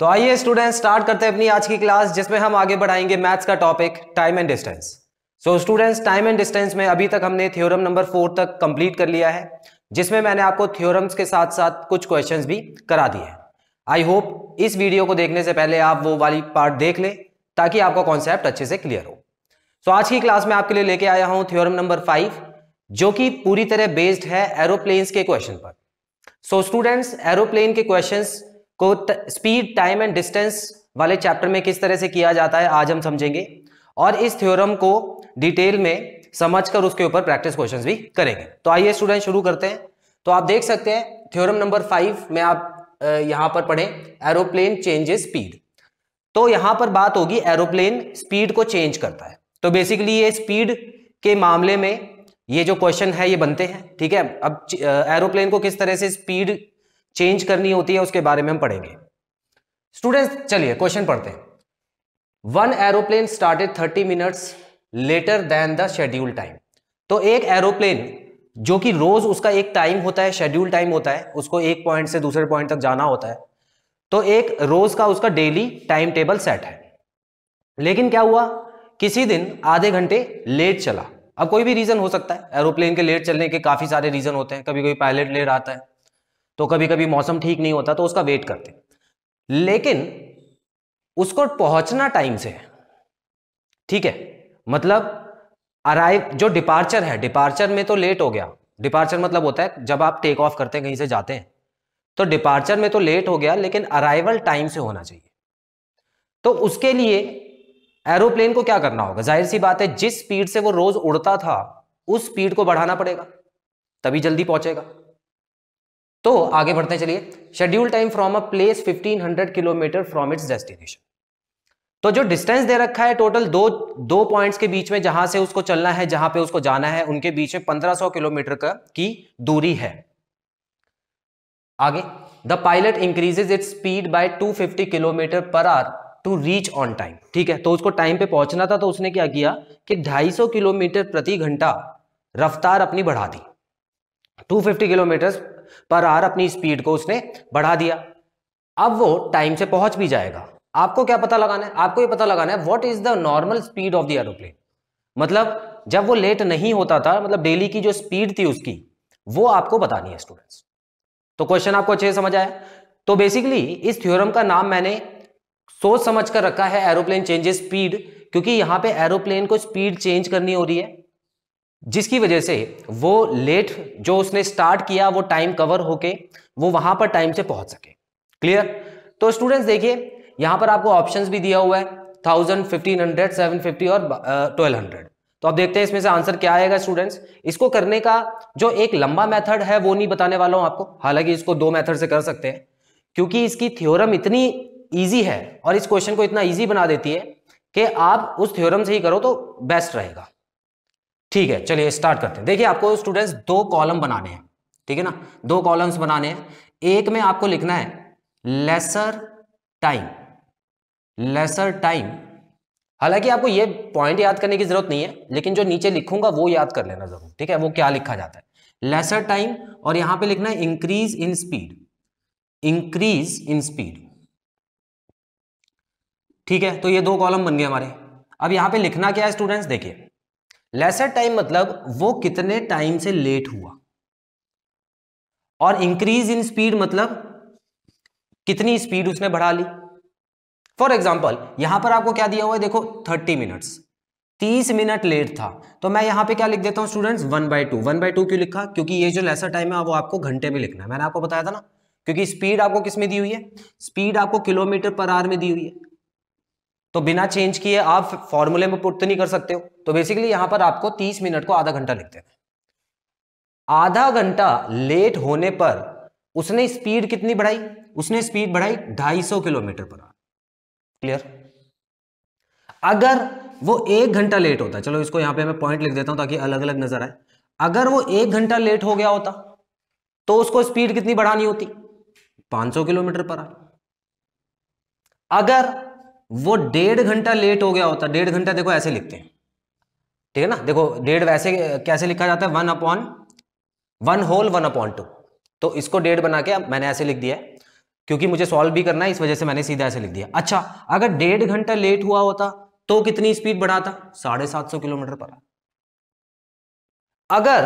तो आइए students start करते हैं अपनी आज की क्लास, जिसमें हम आगे बढ़ाएंगे मैथ्स का topic time and distance. So students, time and distance में अभी तक हमने थ्योरम नंबर 4 तक कंप्लीट कर लिया है, जिसमें मैंने आपको थ्योरम्स के साथ साथ कुछ क्वेश्चंस भी करा दिए हैं। आई होप इस वीडियो को देखने से पहले आप वो वाली पार्ट देख लें ताकि आपका कॉन्सेप्ट अच्छे से क्लियर हो। सो आज की क्लास में आपके लिए लेके आया हूं थ्योरम नंबर 5, जो कि पूरी तरह बेस्ड है एरोप्लेन्स के क्वेश्चन पर। सो स्टूडेंट्स, एरोप्लेन के क्वेश्चंस को स्पीड, टाइम एंड डिस्टेंस वाले चैप्टर में किस तरह से किया जाता है आज हम समझेंगे, और इस थ्योरम को डिटेल में समझकर उसके ऊपर प्रैक्टिस क्वेश्चंस भी करेंगे। तो आइए स्टूडेंट शुरू करते हैं। तो आप देख सकते हैं थ्योरम नंबर 5 में आप यहां पर पढ़ें एरोप्लेन चेंजेस स्पीड। तो यहां पर बात होगी एरोप्लेन स्पीड को चेंज करता है। तो बेसिकली ये स्पीड के मामले में ये जो क्वेश्चन है ये बनते हैं, ठीक है। अब एरोप्लेन को किस तरह से स्पीड चेंज करनी होती है उसके बारे में हम पढ़ेंगे। स्टूडेंट्स चलिए क्वेश्चन पढ़ते हैं। One aeroplane started 30 minutes later than the schedule time. तो एक एरोप्लेन जो कि रोज उसका एक टाइम होता है, शेड्यूल टाइम होता है, उसको एक पॉइंट से दूसरे पॉइंट तक जाना होता है, तो एक रोज का उसका डेली टाइम टेबल सेट है। लेकिन क्या हुआ, किसी दिन आधे घंटे लेट चला। अब कोई भी रीजन हो सकता है, एरोप्लेन के लेट चलने के काफी सारे रीजन होते हैं। कभी कोई पायलट लेट आता है, तो कभी कभी मौसम ठीक नहीं होता, तो उसका वेट करते हैं। लेकिन उसको पहुंचना टाइम से है, ठीक है। मतलब अराइव जो डिपार्चर है, डिपार्चर में तो लेट हो गया। डिपार्चर मतलब होता है जब आप टेक ऑफ करते हैं, कहीं से जाते हैं, तो डिपार्चर में तो लेट हो गया, लेकिन अराइवल टाइम से होना चाहिए। तो उसके लिए एरोप्लेन को क्या करना होगा, जाहिर सी बात है जिस स्पीड से वो रोज उड़ता था उस स्पीड को बढ़ाना पड़ेगा, तभी जल्दी पहुंचेगा। तो आगे बढ़ते हैं, चलिए। Schedule time from a place 1500 kilometre from its destination. तो जो डिस्टेंस दे रखा है टोटल दो पॉइंट्स के बीच में, जहां से उसको चलना है, जहां पे उसको जाना है, उनके बीच में 1500 किलोमीटर की दूरी है। आगे, the pilot increases its speed by 250 kilometre per hour to reach on time. ठीक है, तो उसको टाइम पे पहुंचना था, तो उसने क्या किया कि 250 किलोमीटर प्रति घंटा रफ्तार अपनी बढ़ा दी। 250 किलोमीटर पर आवर अपनी स्पीड को उसने बढ़ा दिया। अब वो टाइम से पहुंच भी जाएगा। आपको क्या पता लगाना है, आपको ये पता लगाना है what is the normal speed of the aeroplane. मतलब जब वो लेट नहीं होता था, मतलब डेली की जो स्पीड थी उसकी, वो आपको बतानी है स्टूडेंट्स। तो क्वेश्चन आपको अच्छे से समझ आया। तो बेसिकली इस थ्योरम का नाम मैंने सोच समझ कर रखा है एरोप्लेन चेंजेस स्पीड, क्योंकि यहां पे एरोप्लेन को स्पीड चेंज करनी हो रही है, जिसकी वजह से वो लेट जो उसने स्टार्ट किया वो टाइम कवर होके वो वहां पर टाइम से पहुंच सके। क्लियर। तो स्टूडेंट्स देखिए, यहां पर आपको ऑप्शंस भी दिया हुआ है 1000, 1500, 750 और 1200। तो अब देखते हैं इसमें से आंसर क्या आएगा स्टूडेंट्स। इसको करने का जो एक लंबा मेथड है वो नहीं बताने वाला हूं आपको, हालांकि इसको दो मेथड से कर सकते हैं, क्योंकि इसकी थ्योरम इतनी ईजी है और इस क्वेश्चन को इतना ईजी बना देती है कि आप उस थ्योरम से ही करो तो बेस्ट रहेगा। ठीक है, चलिए स्टार्ट करते हैं। देखिए, आपको स्टूडेंट्स दो कॉलम बनाने हैं, ठीक है ना, दो कॉलम्स बनाने हैं। एक में आपको लिखना है लेसर टाइम, लेसर टाइम। हालांकि आपको ये पॉइंट याद करने की जरूरत नहीं है, लेकिन जो नीचे लिखूंगा वो याद कर लेना जरूर, ठीक है। वो क्या लिखा जाता है, लेसर टाइम, और यहां पे लिखना है increase in speed, increase in speed. ठीक है, तो ये दो कॉलम बन गए हमारे। अब यहां पे लिखना क्या है स्टूडेंट्स, देखिए लेसर टाइम मतलब वो कितने टाइम से लेट हुआ, और इंक्रीज इन स्पीड मतलब कितनी स्पीड उसने बढ़ा ली। फॉर एग्जाम्पल यहां पर आपको क्या दिया हुआ है, देखो 30 मिनट्स, 30 मिनट लेट था, तो मैं यहां पे क्या लिख देता हूं स्टूडेंट्स 1/2। 1/2 क्यों लिखा, क्योंकि ये जो लेसर टाइम है वो आपको घंटे में लिखना है, मैंने आपको बताया था ना, क्योंकि स्पीड आपको किस में दी हुई है, स्पीड आपको किलोमीटर पर आवर में दी हुई है, तो बिना चेंज किए आप फॉर्मूले में पुट तो नहीं कर सकते हो। तो बेसिकली यहां पर आपको 30 मिनट को आधा घंटा लिखते हैं। आधा घंटा लेट होने पर उसने स्पीड कितनी बढ़ाई, उसने स्पीड बढ़ाई 250 किलोमीटर पर आवर। क्लियर। अगर वो 1 घंटा लेट होता, चलो इसको यहां पे मैं पॉइंट लिख देता हूं ताकि अलग अलग नजर आए। अगर वो 1 घंटा लेट हो गया होता तो उसको स्पीड कितनी बढ़ानी होती, 500 किलोमीटर पर आवर। अगर वो 1.5 घंटा लेट हो गया होता, 1.5 घंटा देखो ऐसे लिखते हैं, ठीक है ना, देखो डेढ़ वैसे कैसे लिखा जाता है, 1/1 होल 1/2, तो इसको 1.5 बना के मैंने ऐसे लिख दिया है। क्योंकि मुझे सॉल्व भी करना है, इस वजह से मैंने सीधा ऐसे लिख दिया। अच्छा, अगर 1.5 घंटा लेट हुआ होता तो कितनी स्पीड बढ़ाता? 750 किलोमीटर पर आवर। अगर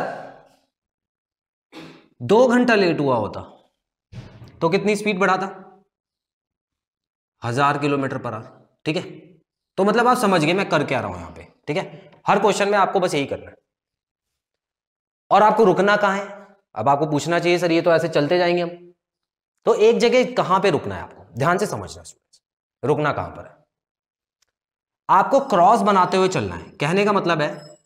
2 घंटा लेट हुआ होता तो कितनी स्पीड बढ़ाता? 1000 किलोमीटर पर आवर। ठीक है, तो मतलब आप समझ गए मैं कर क्या रहा हूं यहां पे। ठीक है, हर क्वेश्चन में आपको बस यही करना है और आपको रुकना कहां है। अब आपको पूछना चाहिए सर ये तो ऐसे चलते जाएंगे हम, तो एक जगह कहां पे रुकना है आपको ध्यान से समझना स्टूडेंट्स। रुकना कहां पर है? आपको क्रॉस बनाते हुए चलना है। कहने का मतलब है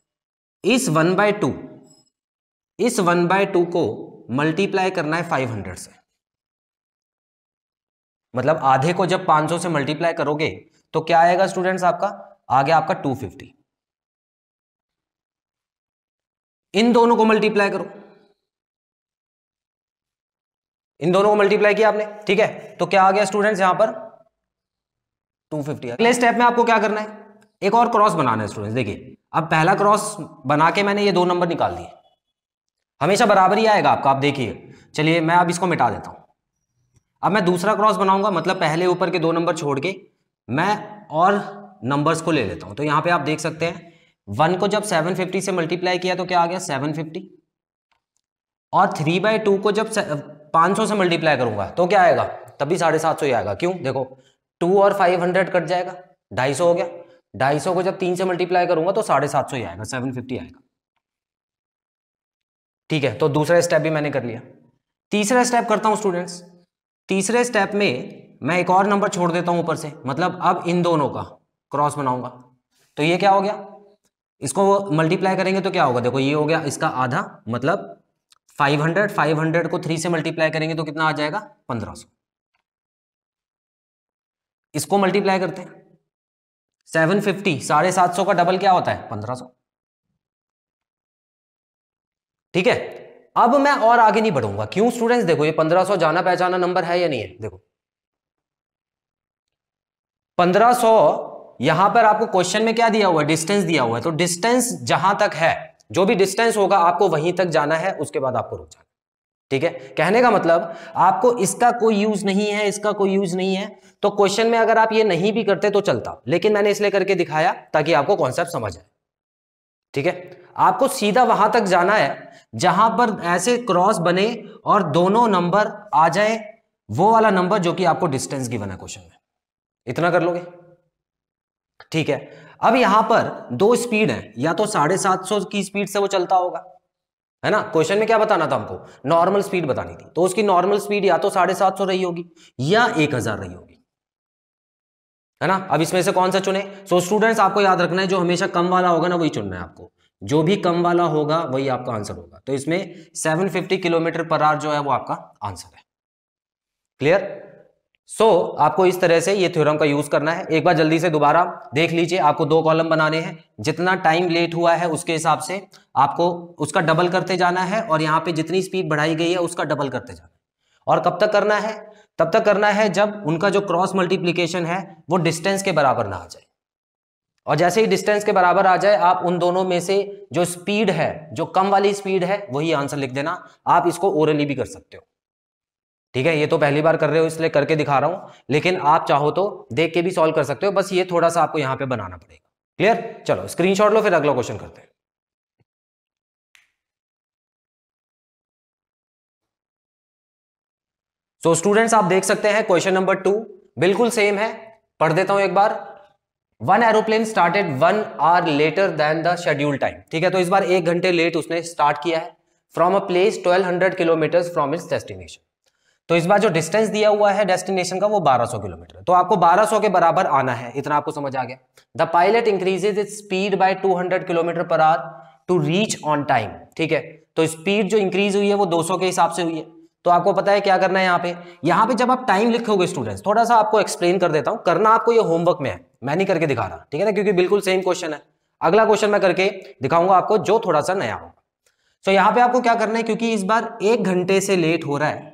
इस 1/2 को मल्टीप्लाई करना है 500 से। मतलब आधे को जब 500 से मल्टीप्लाई करोगे तो क्या आएगा स्टूडेंट्स? आपका आ गया आपका 250। इन दोनों को मल्टीप्लाई करो, इन दोनों को मल्टीप्लाई किया आपने। ठीक है, तो क्या आ गया स्टूडेंट्स यहां पर? 250। अगले स्टेप में आपको क्या करना है? एक और क्रॉस बनाना है स्टूडेंट्स। देखिए, अब पहला क्रॉस बना के मैंने ये 2 नंबर निकाल दिए, हमेशा बराबर ही आएगा आपका। आप देखिए, चलिए मैं अब इसको मिटा देता हूं। अब मैं दूसरा क्रॉस बनाऊंगा, मतलब पहले ऊपर के 2 नंबर छोड़ के मैं और नंबर्स को ले लेता हूं। तो यहां पे आप देख सकते हैं 1 को जब 750 से मल्टीप्लाई किया तो क्या आ गया? 750। और 3/2 को जब 500 से मल्टीप्लाई करूंगा तो क्या आएगा? तभी 750 ही आएगा। क्यों? देखो 2 और 500 कट जाएगा, 250 हो गया। 250 को जब 3 से मल्टीप्लाई करूंगा तो 750 ही आएगा, 750 आएगा। ठीक है, तो दूसरा स्टेप भी मैंने कर लिया। तीसरा स्टेप करता हूं स्टूडेंट्स। तीसरे स्टेप में मैं एक और नंबर छोड़ देता हूं ऊपर से, मतलब अब इन दोनों का क्रॉस बनाऊंगा। तो ये क्या हो गया? इसको मल्टीप्लाई करेंगे तो क्या होगा? देखो ये हो गया इसका आधा, मतलब 500 को 3 से मल्टीप्लाई करेंगे तो कितना आ जाएगा? 1500। इसको मल्टीप्लाई करते हैं 750, 750 का डबल क्या होता है? 1500। ठीक है, अब मैं और आगे नहीं बढ़ूंगा। क्यों स्टूडेंट्स? देखो ये 1500 जाना पहचाना नंबर है या नहीं है? देखो 1500 यहां पर आपको क्वेश्चन में क्या दिया हुआ है? डिस्टेंस दिया हुआ है। तो डिस्टेंस जहां तक है, जो भी डिस्टेंस होगा आपको वहीं तक जाना है, उसके बाद आपको रुक जाना। ठीक है, कहने का मतलब आपको इसका कोई यूज नहीं है, इसका कोई यूज नहीं है। तो क्वेश्चन में अगर आप ये नहीं भी करते तो चलता, लेकिन मैंने इसलिए करके दिखाया ताकि आपको कॉन्सेप्ट समझ आए। ठीक है, आपको सीधा वहां तक जाना है जहां पर ऐसे क्रॉस बने और दोनों नंबर आ जाए वो वाला नंबर जो कि आपको डिस्टेंस गिवन है क्वेश्चन में। इतना कर लोगे? ठीक है, अब यहां पर 2 स्पीड है, या तो 750 की स्पीड से वो चलता होगा, है ना। क्वेश्चन में क्या बताना था हमको? नॉर्मल स्पीड बतानी थी। तो उसकी नॉर्मल स्पीड या तो 750 रही होगी या 1000 रही होगी, है ना। अब इसमें से कौन सा चुने? सो स्टूडेंट्स आपको याद रखना है जो हमेशा कम वाला होगा ना वही चुनना है आपको। जो भी कम वाला होगा वही आपका आंसर होगा। तो इसमें 750 किलोमीटर पर आवर जो है वो आपका आंसर है। क्लियर? आपको इस तरह से ये थ्योरम का यूज करना है। एक बार जल्दी से दोबारा देख लीजिए, आपको 2 कॉलम बनाने हैं। जितना टाइम लेट हुआ है उसके हिसाब से आपको उसका डबल करते जाना है, और यहाँ पे जितनी स्पीड बढ़ाई गई है उसका डबल करते जाना है। और कब तक करना है? तब तक करना है जब उनका जो क्रॉस मल्टीप्लीकेशन है वो डिस्टेंस के बराबर ना आ जाए। और जैसे ही डिस्टेंस के बराबर आ जाए, आप उन दोनों में से जो स्पीड है, जो कम वाली स्पीड है, वही आंसर लिख देना। आप इसको ओरली भी कर सकते हो। ठीक है, ये तो पहली बार कर रहे हो इसलिए करके दिखा रहा हूं, लेकिन आप चाहो तो देख के भी सॉल्व कर सकते हो। बस ये थोड़ा सा आपको यहां पे बनाना पड़ेगा। क्लियर? चलो स्क्रीनशॉट लो, फिर अगला क्वेश्चन करते हैं। स्टूडेंट्स आप देख सकते हैं क्वेश्चन नंबर 2 बिल्कुल सेम है। पढ़ देता हूं एक बार। 1 aeroplane started 1 hour later than the schedule time. ठीक है, तो इस बार 1 घंटे लेट उसने स्टार्ट किया है from a place 1200 kilometre from its destination. तो इस बार जो डिस्टेंस दिया हुआ है डेस्टिनेशन का वो 1200 किलोमीटर है। तो आपको 1200 के बराबर आना है, इतना आपको समझ आ गया। The pilot increases its speed by 200 kilometre per hour to reach on time. ठीक है, तो स्पीड जो इंक्रीज हुई है वो 200 के हिसाब से हुई है। तो आपको पता है क्या करना है यहाँ पे जब आप टाइम लिखोगे स्टूडेंट्स, थोड़ा सा आपको एक्सप्लेन कर देता हूं, करना आपको ये होमवर्क में है, मैं नहीं करके दिखा रहा। ठीक है ना, क्योंकि बिल्कुल सेम क्वेश्चन है। अगला क्वेश्चन मैं करके दिखाऊंगा आपको जो थोड़ा सा नया होगा। तो यहाँ पे आपको क्या करना है, क्योंकि इस बार 1 घंटे से लेट हो रहा है,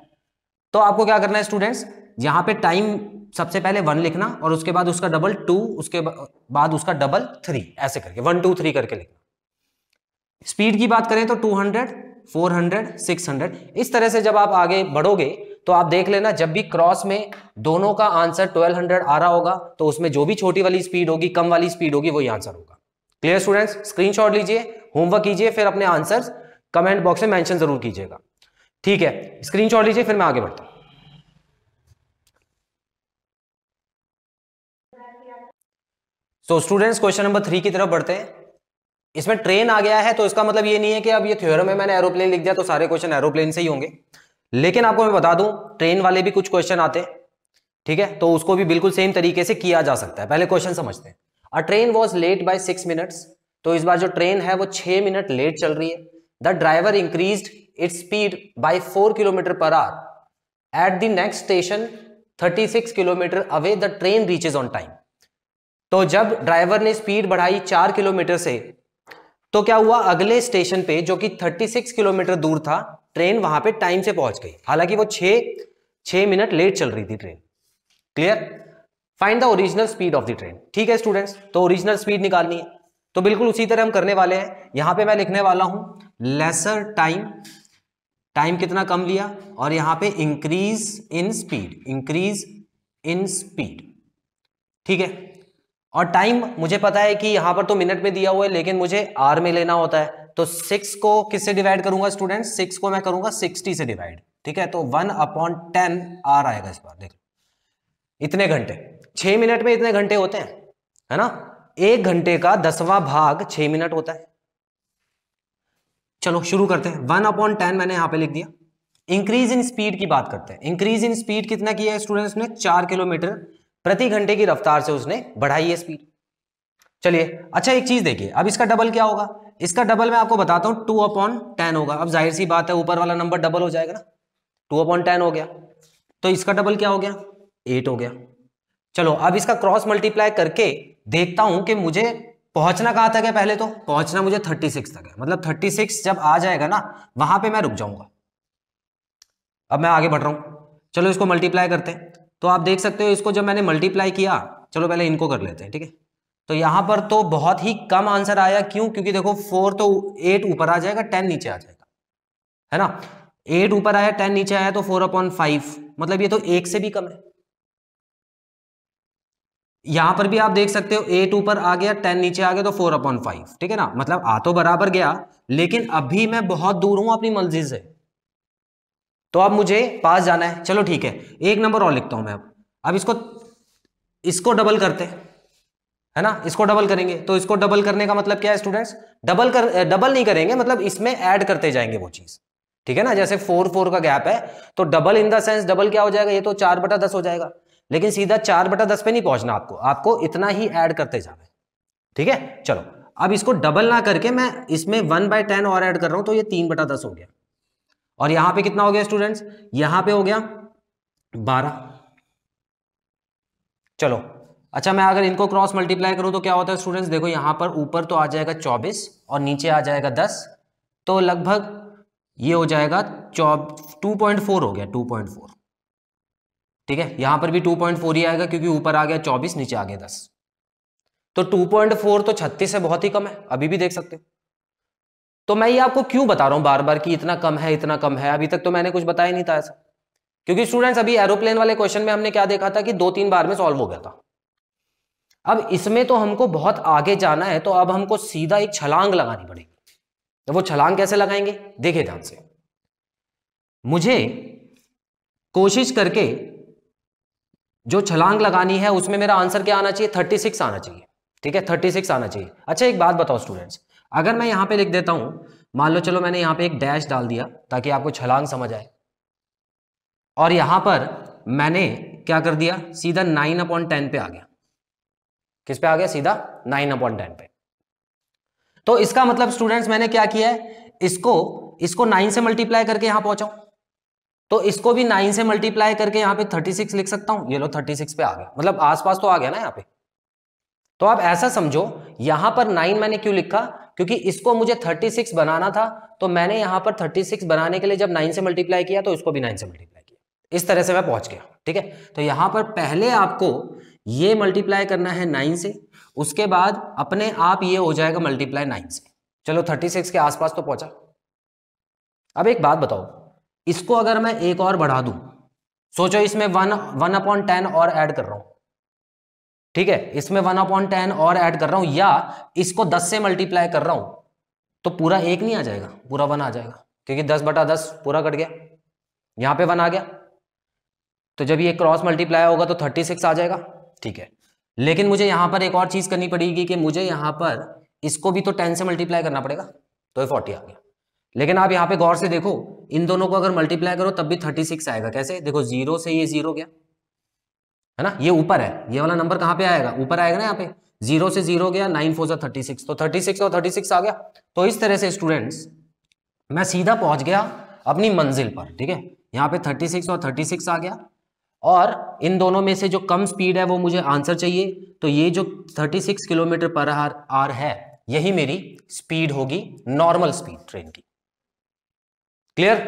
तो आपको क्या करना है स्टूडेंट्स, यहां पे टाइम सबसे पहले 1 लिखना और उसके बाद उसका डबल 2, उसके बाद उसका डबल 3, ऐसे करके 1 2 3 करके लिखना। स्पीड की बात करें तो 200, 400, 600, इस तरह से जब आप आगे बढ़ोगे तो आप देख लेना जब भी क्रॉस में दोनों का आंसर 1200 आ रहा होगा तो उसमें जो भी छोटी वाली स्पीड होगी, कम वाली स्पीड होगी, वही आंसर होगा। Clear students? स्क्रीनशॉट लीजिए, होमवर्क कीजिए, फिर अपने आंसर्स कमेंट बॉक्स में मेंशन जरूर कीजिएगा। ठीक है, स्क्रीनशॉट लीजिए, फिर मैं आगे बढ़ता हूं। स्टूडेंट्स क्वेश्चन नंबर 3 की तरफ बढ़ते हैं। इसमें ट्रेन आ गया है तो इसका मतलब ये नहीं है कि अब ये थ्योरम में मैंने एरोप्लेन लिख दिया तो सारे क्वेश्चन एरोप्लेन से ही होंगे, लेकिन आपको मैं बता दूं ट्रेन वाले भी कुछ क्वेश्चन आते हैं। ठीक है, तो उसको भी बिल्कुल सेम तरीके से किया जा सकता है। पहले क्वेश्चन समझते हैं। A train was late by 6 minutes, तो इस बार जो ट्रेन है वो 6 मिनट लेट चल रही है। The driver increased it's speed bye 4 kilometre per our at the next station 36 kilometre away the train reaches on time. तो जब ड्राइवर ने स्पीड बढ़ाई 4 किलोमीटर से, तो क्या हुआ, अगले स्टेशन पे जो कि 36 किलोमीटर दूर था, ट्रेन वहां पे टाइम से पहुंच गई, हालांकि वो 6 मिनट लेट चल रही थी train. Clear? Find the original speed of the train. ठीक है स्टूडेंट्स, तो ओरिजिनल स्पीड निकालनी है, तो बिल्कुल उसी तरह हम करने वाले हैं। यहां पे मैं लिखने वाला हूं लेसर टाइम, टाइम कितना कम लिया, और यहां पे increase in speed, increase in speed. ठीक है, और टाइम मुझे पता है कि यहां पर तो मिनट में दिया हुआ है, लेकिन मुझे आर में लेना होता है, तो 6 को किससे डिवाइड करूंगा स्टूडेंट्स? 6 को मैं करूंगा 60 से डिवाइड। ठीक है, तो 1/10 आर आएगा इस बार। देख इतने घंटे, 6 मिनट में इतने घंटे होते हैं, है ना? 1 घंटे का 10वां भाग 6 मिनट होता है। चलो शुरू करते हैं। 1/10 मैंने यहां पे लिख दिया। इंक्रीज इन स्पीड की बात करते हैं। इंक्रीज इन स्पीड कितना किया है स्टूडेंट्स ने? 4 किलोमीटर प्रति घंटे की रफ्तार से उसने बढ़ाई है स्पीड। चलिए, अच्छा एक चीज देखिए, अब इसका डबल क्या होगा? इसका डबल मैं आपको बताता हूं, 2/10 होगा। अब जाहिर सी बात है ऊपर वाला नंबर डबल हो जाएगा ना, 2/10 हो गया, तो इसका डबल क्या हो गया? 8 हो गया। चलो अब इसका क्रॉस मल्टीप्लाई करके देखता हूं कि मुझे पहुंचना कहां तक है। पहले तो पहुंचना मुझे 36 तक है, मतलब 36 जब आ जाएगा ना वहां पे मैं रुक जाऊंगा। अब मैं आगे बढ़ रहा हूं, चलो इसको मल्टीप्लाई करते हैं। तो आप देख सकते हो इसको जब मैंने मल्टीप्लाई किया, चलो पहले इनको कर लेते हैं। ठीक है, तो यहां पर तो बहुत ही कम आंसर आया। क्यों? क्योंकि देखो 4 तो 8 ऊपर आ जाएगा, 10 नीचे आ जाएगा, है ना? 8 ऊपर आया, 10 नीचे आया, तो 4/5, मतलब ये तो 1 से भी कम है। यहां पर भी आप देख सकते हो 8 ऊपर आ गया, 10 नीचे आ गया, तो 4/5। ठीक है ना, मतलब आ तो बराबर गया, लेकिन अभी मैं बहुत दूर हूं अपनी मंजिल से, तो अब मुझे पास जाना है। चलो ठीक है, एक नंबर और लिखता हूं मैं। अब इसको डबल करते हैं, है ना? इसको डबल करेंगे, तो इसको डबल करने का मतलब क्या है स्टूडेंट्स? डबल नहीं करेंगे, मतलब इसमें ऐड करते जाएंगे वो चीज। ठीक है ना, जैसे 4 का गैप है, तो double in the sense double क्या हो जाएगा? ये तो 4/10 हो जाएगा, लेकिन सीधा 4/10 पे नहीं पहुंचना आपको इतना ही ऐड करते जाना है। ठीक है, चलो अब इसको डबल ना करके मैं इसमें 1/10 और ऐड कर रहा हूं, तो ये 3/10 हो गया। और यहां पे कितना हो गया स्टूडेंट्स? यहां पे हो गया 12। चलो अच्छा, मैं अगर इनको क्रॉस मल्टीप्लाई करूं तो क्या होता है स्टूडेंट्स? देखो यहां पर ऊपर तो आ जाएगा 24 और नीचे आ जाएगा 10, तो लगभग ये हो जाएगा 2.4 हो गया, 2.4। ठीक है, यहां पर भी 2.4 ही आएगा, क्योंकि ऊपर आ गया 24, नीचे आ गया 10, तो 2.4 तो 36 से बहुत ही कम है, अभी भी देख सकते हो। तो मैं ये आपको क्यों बता रहा हूं बार बार कि इतना कम है, इतना कम है? अभी तक तो मैंने कुछ बताया नहीं था ऐसा, क्योंकि स्टूडेंट्स अभी एरोप्लेन वाले क्वेश्चन में हमने क्या देखा था कि 2-3 बार में सॉल्व हो गया था। अब इसमें तो हमको बहुत आगे जाना है, तो अब हमको सीधा एक छलांग लगानी पड़ेगी। तो वो छलांग कैसे लगाएंगे? देखिए ध्यान से, मुझे कोशिश करके जो छलांग लगानी है उसमें मेरा आंसर क्या आना चाहिए? 36 आना चाहिए। ठीक है, 36 आना चाहिए। अच्छा एक बात बताओ स्टूडेंट्स, अगर मैं यहां पे लिख देता हूं, मान लो चलो मैंने यहां पे एक डैश डाल दिया ताकि आपको छलांग समझ आए, और यहां पर मैंने क्या कर दिया? सीधा 9/10 पे आ गया। किस पे आ गया? सीधा 9/10 पे। तो इसका मतलब स्टूडेंट्स मैंने क्या किया है? इसको 9 से मल्टीप्लाई करके यहां पहुंचा हूं, तो इसको भी 9 से मल्टीप्लाई करके यहां पे 36 लिख सकता हूं। ये लो 36 पे आ गया, मतलब आसपास तो आ गया ना यहां पे। तो आप ऐसा समझो, यहां पर 9 मैंने क्यों लिखा? क्योंकि इसको मुझे 36 बनाना था, तो मैंने यहां पर 36 बनाने के लिए जब 9 से मल्टीप्लाई किया, तो इसको भी 9 से मल्टीप्लाई किया। इस तरह से मैं पहुंच गया। ठीक है, तो यहां पर पहले आपको ये मल्टीप्लाई करना है 9 से, उसके बाद अपने आप ये हो जाएगा मल्टीप्लाई 9 से। चलो 36 के आसपास तो पहुंचा। अब एक बात बताओ, इसको अगर मैं एक और बढ़ा दूं, सोचो इसमें 1/10 और ऐड कर रहा हूं, ठीक है, इसमें 1/10 और ऐड कर रहा हूं, या इसको 10 से मल्टीप्लाई कर रहा हूं, तो पूरा 1 नहीं आ जाएगा, पूरा 1 आ जाएगा, क्योंकि 10/10 पूरा कट गया, यहां पे 1 आ गया। तो जब ये क्रॉस मल्टीप्लाई होगा तो 36 आ जाएगा, ठीक है। लेकिन मुझे यहां पर एक और चीज करनी पड़ेगी कि मुझे यहां पर इसको भी तो 10 से मल्टीप्लाई करना पड़ेगा, तो ये 40 आ गया। लेकिन आप यहां पे गौर से देखो, इन दोनों को अगर मल्टीप्लाई करो तब भी 36 आएगा। कैसे? देखो, 0 से ये 0 गया, है ना, ये ऊपर है, ये वाला नंबर कहां पे आएगा? ऊपर आएगा ना, यहाँ पे 0 से 0 गया, 9 4 36, तो 36 और 36 आ गया। तो इस तरह से स्टूडेंट्स मैं सीधा पहुंच गया अपनी मंजिल पर, ठीक है। यहाँ पे 36 और 36 आ गया, और इन दोनों में से जो कम स्पीड है वो मुझे आंसर चाहिए, तो ये जो 36 किलोमीटर पर आवर है, यही मेरी स्पीड होगी, नॉर्मल स्पीड ट्रेन की। क्लियर?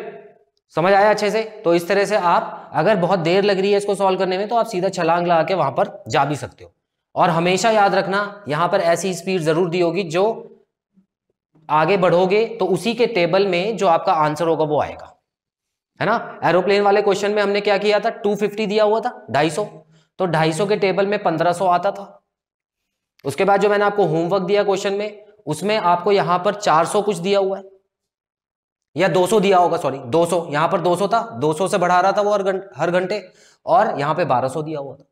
समझ आया अच्छे से? तो इस तरह से आप, अगर बहुत देर लग रही है इसको सॉल्व करने में, तो आप सीधा छलांग लगा के वहां पर जा भी सकते हो। और हमेशा याद रखना, यहां पर ऐसी स्पीड जरूर दी होगी, जो आगे बढ़ोगे तो उसी के टेबल में जो आपका आंसर होगा वो आएगा, है ना। एरोप्लेन वाले क्वेश्चन में हमने क्या किया था? 250 दिया हुआ था, 250, तो 250 के टेबल में 1500 आता था। उसके बाद जो मैंने आपको होमवर्क दिया क्वेश्चन में, उसमें आपको यहां पर 400 कुछ दिया हुआ है, या 200 दिया होगा, सॉरी 200, यहां पर 200 था, 200 से बढ़ा रहा था वो हर घंटे, और यहां पे 1200 दिया हुआ था।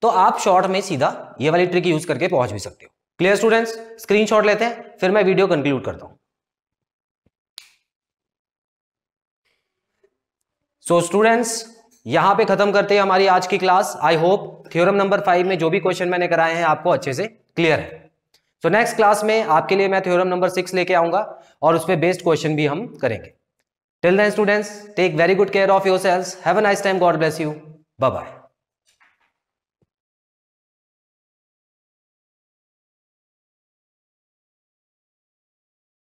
तो आप शॉर्ट में सीधा ये वाली ट्रिक यूज करके पहुंच भी सकते हो। Clear students? स्क्रीनशॉट लेते हैं, फिर मैं वीडियो कंक्लूड करता हूं। सो स्टूडेंट्स, यहां पे खत्म करते हैं हमारी आज की class. I hope theorem number 5 में जो भी क्वेश्चन मैंने कराए हैं आपको अच्छे से क्लियर है। तो नेक्स्ट क्लास में आपके लिए मैं थ्योरम नंबर 6 लेके आऊंगा, और उस पर बेस्ड क्वेश्चन भी हम करेंगे। Till then students, take very good care of yourselves, have a nice time, God bless you, bye bye.